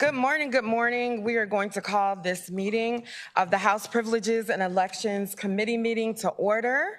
Good morning, good morning. We are going to call this meeting of the House Privileges and Elections Committee meeting to order.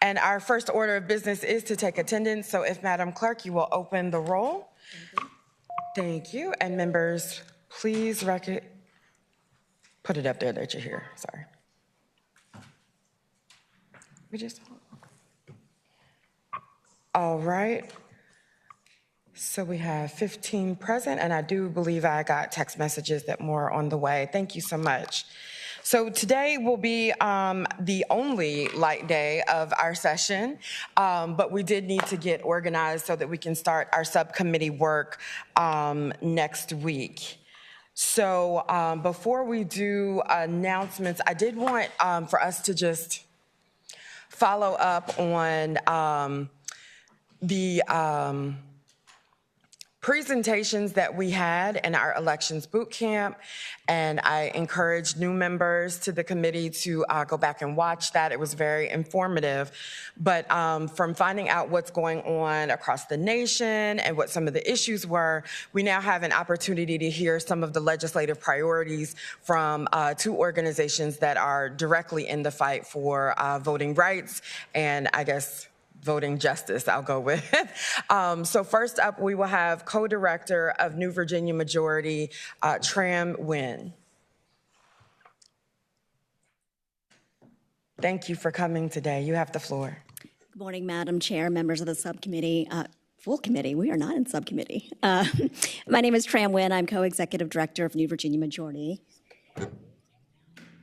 And our first order of business is to take attendance. So if Madam Clerk, you will open the roll. Thank you. And members, please put it up there that you're here. Sorry. All right. So we have 15 present, and I do believe I got text messages that more are on the way. Thank you so much. So today will be the only light day of our session, but we did need to get organized so that we can start our subcommittee work next week. So before we do announcements, I did want for us to just follow up on the presentations that we had in our elections boot camp, and I encourage new members to the committee to go back and watch that. It was very informative. But from finding out what's going on across the nation and what some of the issues were, we now have an opportunity to hear some of the legislative priorities from two organizations that are directly in the fight for voting rights and, I guess, voting justice, I'll go with. So first up, we will have co-director of New Virginia Majority, Tram Nguyen. Thank you for coming today. You have the floor. Good morning, Madam Chair, members of the subcommittee. Full committee, we are not in subcommittee. My name is Tram Nguyen. I'm co-executive director of New Virginia Majority.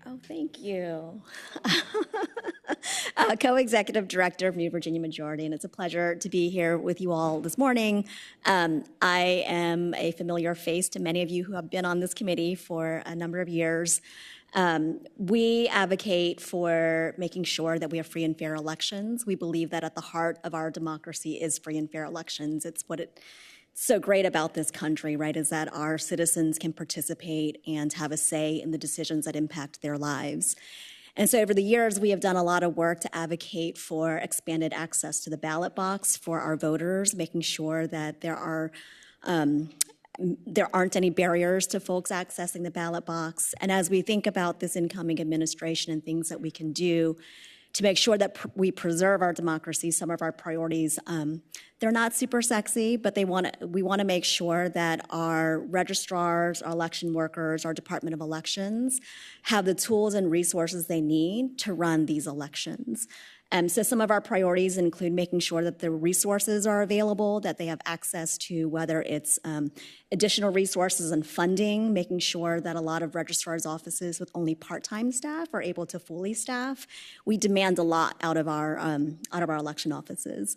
Oh, thank you. Co-executive director of New Virginia Majority, and it's a pleasure to be here with you all this morning. I am a familiar face to many of you who have been on this committee for a number of years. We advocate for making sure that we have free and fair elections. We believe that at the heart of our democracy is free and fair elections. It's what it's so great about this country, right, is that our citizens can participate and have a say in the decisions that impact their lives. And so over the years, we have done a lot of work to advocate for expanded access to the ballot box for our voters, making sure that there aren't any barriers to folks accessing the ballot box. And as we think about this incoming administration and things that we can do to make sure that we preserve our democracy, some of our priorities, they're not super sexy, but we want to make sure that our registrars, our election workers, our Department of Elections have the tools and resources they need to run these elections. So some of our priorities include making sure that the resources are available, that they have access to, whether it's additional resources and funding, making sure that a lot of registrars' offices with only part-time staff are able to fully staff. We demand a lot out of our election offices.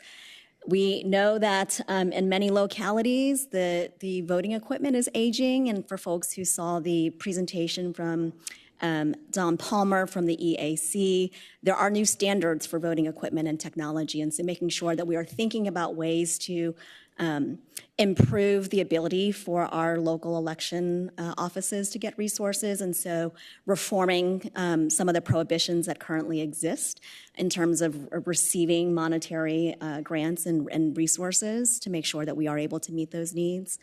We know that in many localities, the voting equipment is aging, and for folks who saw the presentation from Don Palmer from the EAC, there are new standards for voting equipment and technology, and so making sure that we are thinking about ways to improve the ability for our local election offices to get resources, and so reforming some of the prohibitions that currently exist in terms of receiving monetary grants and resources to make sure that we are able to meet those needs.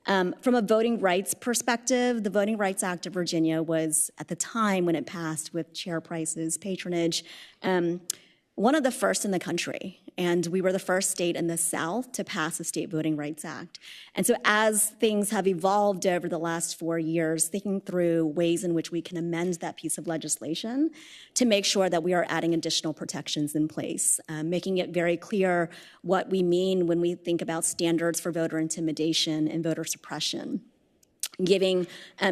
From a voting rights perspective, the Voting Rights Act of Virginia was, at the time when it passed with Chair Price's patronage, one of the first in the country. And we were the first state in the South to pass a state Voting Rights Act. And so as things have evolved over the last 4 years, thinking through ways in which we can amend that piece of legislation to make sure that we are adding additional protections in place, making it very clear what we mean when we think about standards for voter intimidation and voter suppression. Giving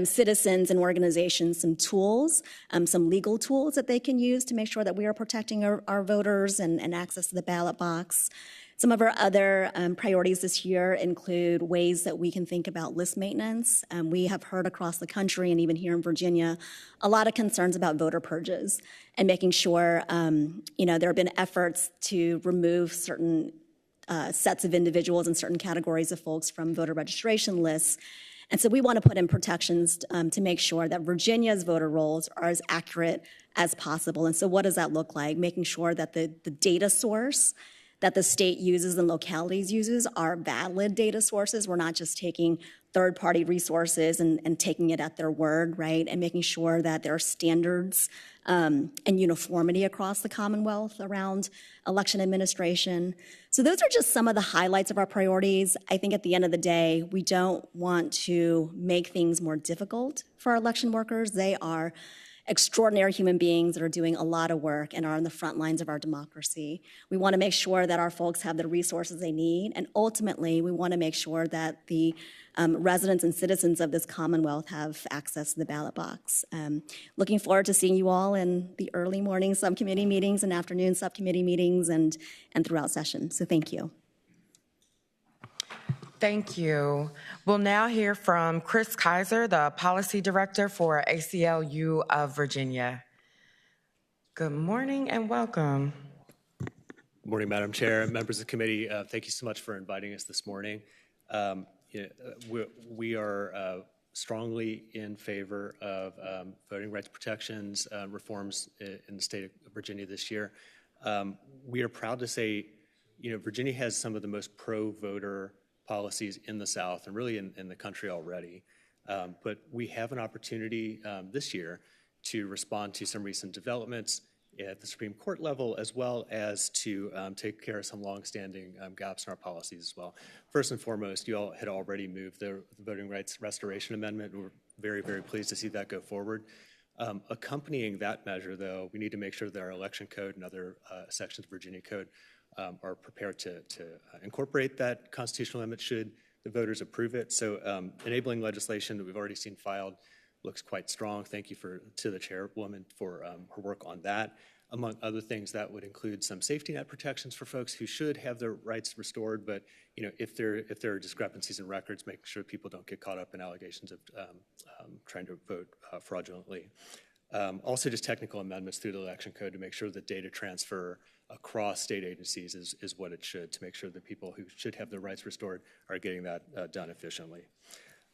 citizens and organizations some tools, some legal tools that they can use to make sure that we are protecting our voters and access to the ballot box. Some of our other priorities this year include ways that we can think about list maintenance. We have heard across the country and even here in Virginia a lot of concerns about voter purges and making sure there have been efforts to remove certain sets of individuals and certain categories of folks from voter registration lists. And so we want to put in protections to make sure that Virginia's voter rolls are as accurate as possible. And so what does that look like? Making sure that the data source that the state uses and localities uses are valid data sources. We're not just taking third-party resources and taking it at their word, right? And making sure that there are standards and uniformity across the Commonwealth around election administration. So those are just some of the highlights of our priorities. I think at the end of the day, we don't want to make things more difficult for our election workers. They are extraordinary human beings that are doing a lot of work and are on the front lines of our democracy. We want to make sure that our folks have the resources they need, and ultimately, we want to make sure that the residents and citizens of this Commonwealth have access to the ballot box. Looking forward to seeing you all in the early morning subcommittee meetings and afternoon subcommittee meetings and throughout session. So thank you. Thank you. We'll now hear from Chris Kaiser, the Policy Director for ACLU of Virginia. Good morning and welcome. Good morning, Madam Chair, members of the committee. Thank you so much for inviting us this morning. We are strongly in favor of voting rights protections reforms in the state of Virginia this year. We are proud to say, Virginia has some of the most pro-voter policies in the South and really in the country already. But we have an opportunity this year to respond to some recent developments at the Supreme Court level, as well as to take care of some longstanding gaps in our policies as well. First and foremost, you all had already moved the Voting Rights Restoration Amendment. We're very, very pleased to see that go forward. Accompanying that measure, though, we need to make sure that our election code and other sections of Virginia code are prepared to incorporate that constitutional amendment should the voters approve it. So enabling legislation that we've already seen filed looks quite strong. Thank you to the chairwoman for her work on that. Among other things, that would include some safety net protections for folks who should have their rights restored, but if there are discrepancies in records, making sure people don't get caught up in allegations of trying to vote fraudulently. Also, just technical amendments through the election code to make sure that data transfer across state agencies is what it should, to make sure that people who should have their rights restored are getting that done efficiently.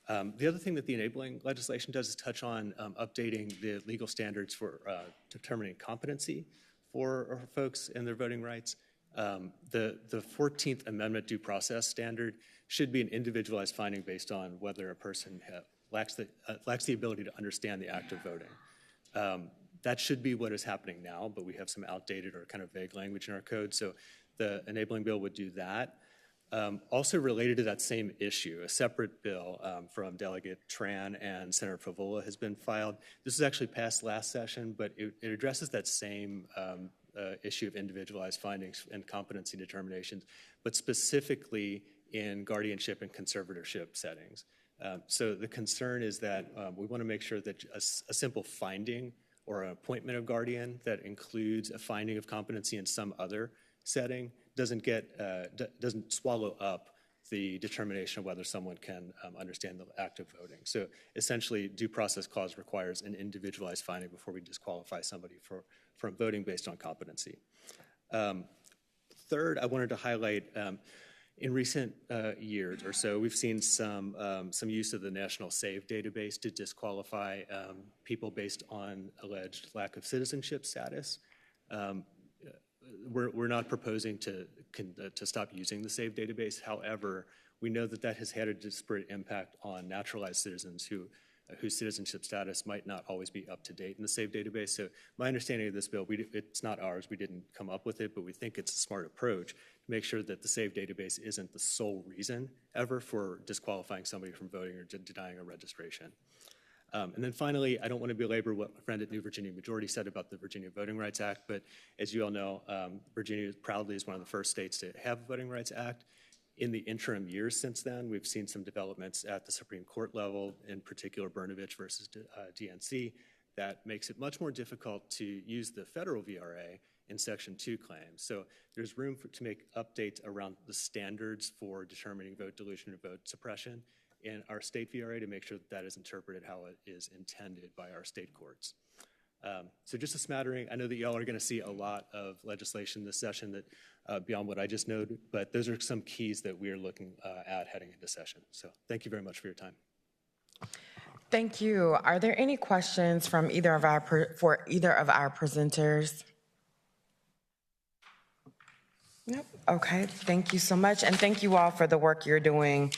The other thing that the enabling legislation does is touch on updating the legal standards for determining competency for folks and their voting rights. The 14th Amendment due process standard should be an individualized finding based on whether a person lacks the ability to understand the act of voting. That should be what is happening now, but we have some outdated or kind of vague language in our code, so the enabling bill would do that. Also related to that same issue, a separate bill from Delegate Tran and Senator Favola has been filed. This was actually passed last session, but it addresses that same issue of individualized findings and competency determinations, but specifically in guardianship and conservatorship settings. So the concern is that we want to make sure that a simple finding or an appointment of guardian that includes a finding of competency in some other setting doesn't swallow up the determination of whether someone can understand the act of voting. So essentially, due process clause requires an individualized finding before we disqualify somebody from voting based on competency. Third, I wanted to highlight in recent years or so, we've seen some use of the National SAVE database to disqualify people based on alleged lack of citizenship status. We're not proposing to stop using the SAVE database. However, we know that has had a disparate impact on naturalized citizens whose citizenship status might not always be up to date in the SAVE database. So my understanding of this bill, it's not ours, we didn't come up with it, but we think it's a smart approach to make sure that the SAVE database isn't the sole reason ever for disqualifying somebody from voting or denying a registration. And then finally, I don't want to belabor what my friend at New Virginia Majority said about the Virginia Voting Rights Act, but as you all know, Virginia proudly is one of the first states to have a Voting Rights Act. In the interim years since then, we've seen some developments at the Supreme Court level, in particular Brnovich versus DNC, that makes it much more difficult to use the federal VRA in Section 2 claims. So there's room to make updates around the standards for determining vote dilution or vote suppression in our state VRA to make sure that is interpreted how it is intended by our state courts. So just a smattering, I know that y'all are going to see a lot of legislation this session that beyond what I just noted, but those are some keys that we are looking at heading into session. So thank you very much for your time. Thank you. Are there any questions from for either of our presenters? Yep. Okay, thank you so much, and thank you all for the work you're doing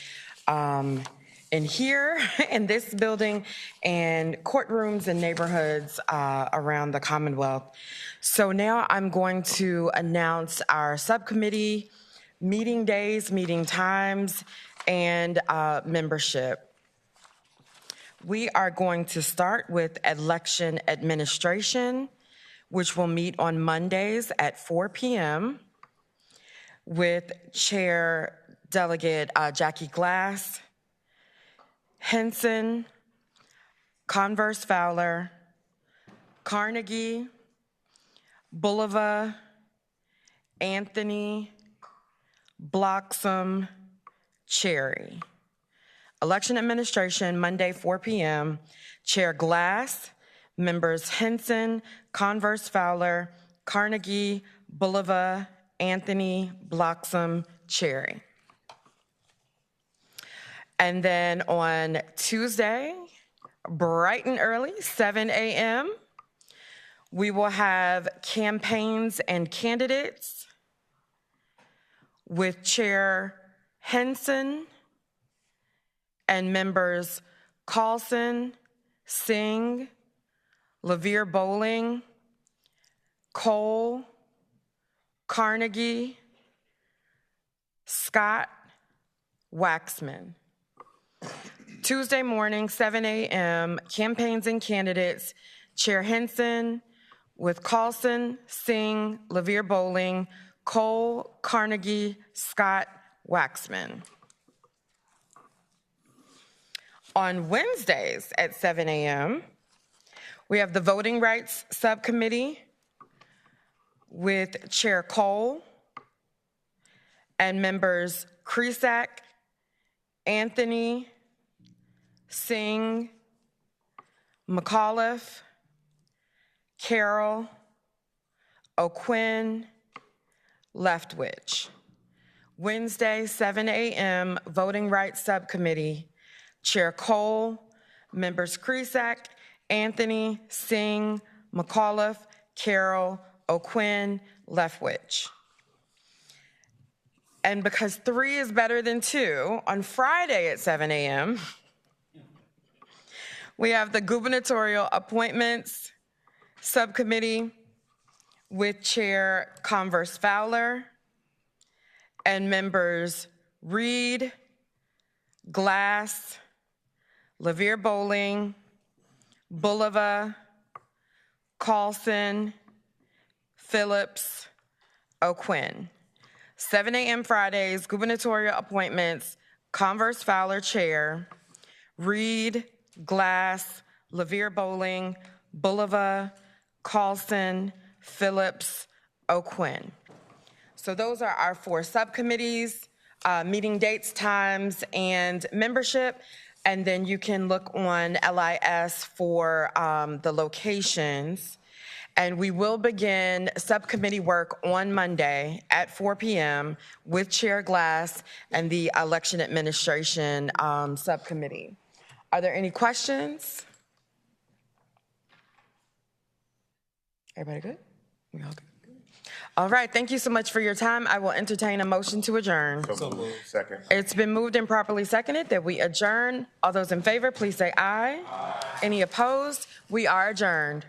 in here, in this building, and courtrooms and neighborhoods around the Commonwealth. So now I'm going to announce our subcommittee meeting days, meeting times, and membership. We are going to start with election administration, which will meet on Mondays at 4 p.m. with Chair Delegate Jackie Glass, Henson, Converse Fowler, Carnegie, Bulova, Anthony, Bloxham, Cherry. Election administration, Monday, 4 p.m. Chair Glass, members Henson, Converse Fowler, Carnegie, Bulova, Anthony, Bloxham, Cherry. And then on Tuesday, bright and early, 7 a.m., we will have campaigns and candidates with Chair Henson and members Carlson, Singh, LaVere Bowling, Cole, Carnegie, Scott, Waxman. Tuesday morning, 7 a.m., campaigns and candidates, Chair Henson with Carlson, Singh, LaVere Bowling, Cole, Carnegie, Scott, Waxman. On Wednesdays at 7 a.m., we have the Voting Rights Subcommittee with Chair Cole and members Krisak, Anthony, Singh, McAuliffe, Carroll, O'Quinn, Leftwich. Wednesday, 7 a.m., Voting Rights Subcommittee, Chair Cole, members Krisak, Anthony, Singh, McAuliffe, Carroll, O'Quinn, Leftwich. And because 3 is better than 2, on Friday at 7 a.m., we have the Gubernatorial Appointments Subcommittee with Chair Converse Fowler and members Reed, Glass, LaVere Bowling, Bulova, Carlson, Phillips, O'Quinn. 7 a.m. Fridays, gubernatorial appointments, Converse Fowler Chair, Reed, Glass, LaVere Bowling, Bulova, Carlson, Phillips, O'Quinn. So those are our 4 subcommittees, meeting dates, times, and membership. And then you can look on LIS for the locations. And we will begin subcommittee work on Monday at 4 p.m. with Chair Glass and the Election Administration Subcommittee. Are there any questions? Everybody good? We all good? All right, thank you so much for your time. I will entertain a motion to adjourn. So moved. Second. It's been moved and properly seconded that we adjourn. All those in favor, please say aye. Aye. Any opposed? We are adjourned.